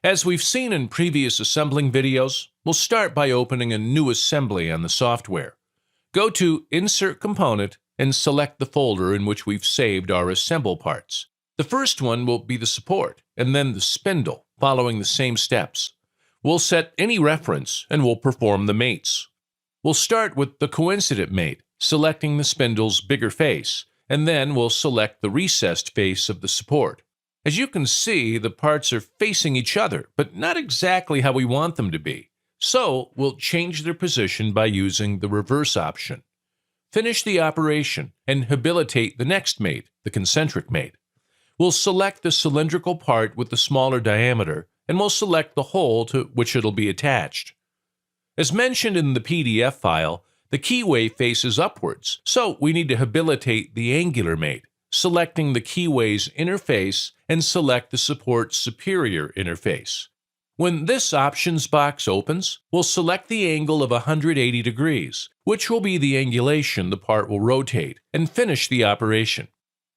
As we've seen in previous assembling videos, we'll start by opening a new assembly on the software. Go to Insert Component and select the folder in which we've saved our assemble parts. The first one will be the support, and then the spindle, following the same steps. We'll set any reference, and we'll perform the mates. We'll start with the coincident mate, selecting the spindle's bigger face, and then we'll select the recessed face of the support. As you can see, the parts are facing each other, but not exactly how we want them to be. So we'll change their position by using the reverse option. Finish the operation and habilitate the next mate, the concentric mate. We'll select the cylindrical part with the smaller diameter, and we'll select the hole to which it'll be attached. As mentioned in the PDF file, the keyway faces upwards, so we need to habilitate the angular mate, selecting the keyway's inner face and select the support's superior interface. When this options box opens, we'll select the angle of 180 degrees, which will be the angulation the part will rotate, and finish the operation.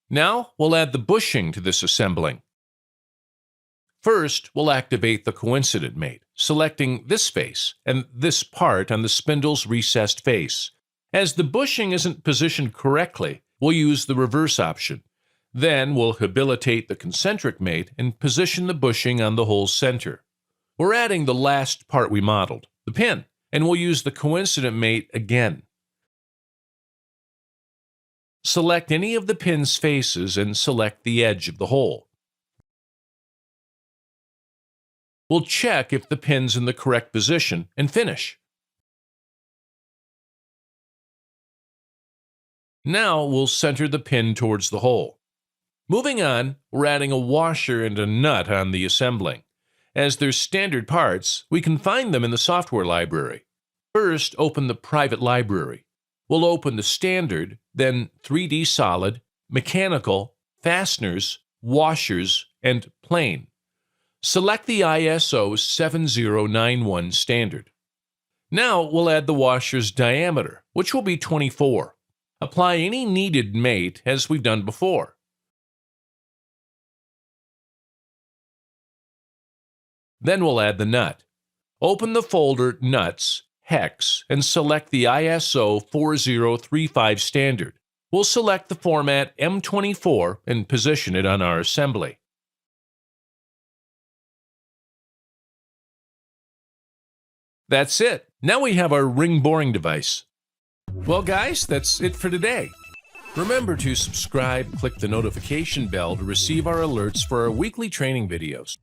Now we'll add the bushing to this assembling. First, we'll activate the coincident mate, selecting this face and this part on the spindle's recessed face. As the bushing isn't positioned correctly, we'll use the reverse option. Then we'll habilitate the concentric mate and position the bushing on the hole's center. We're adding the last part we modeled, the pin, and we'll use the coincident mate again. Select any of the pin's faces and select the edge of the hole. We'll check if the pin's in the correct position and finish. Now we'll center the pin towards the hole. Moving on, we're adding a washer and a nut on the assembling. As they're standard parts, we can find them in the software library. First, open the private library. We'll open the standard, then 3D solid, mechanical, fasteners, washers, and plane. Select the ISO 7091 standard. Now we'll add the washer's diameter, which will be 24. Apply any needed mate as we've done before. Then we'll add the nut. Open the folder Nuts, Hex, and select the ISO 4035 standard. We'll select the format M24 and position it on our assembly. That's it. Now we have our ring boring device. Well guys, that's it for today. Remember to subscribe, click the notification bell to receive our alerts for our weekly training videos.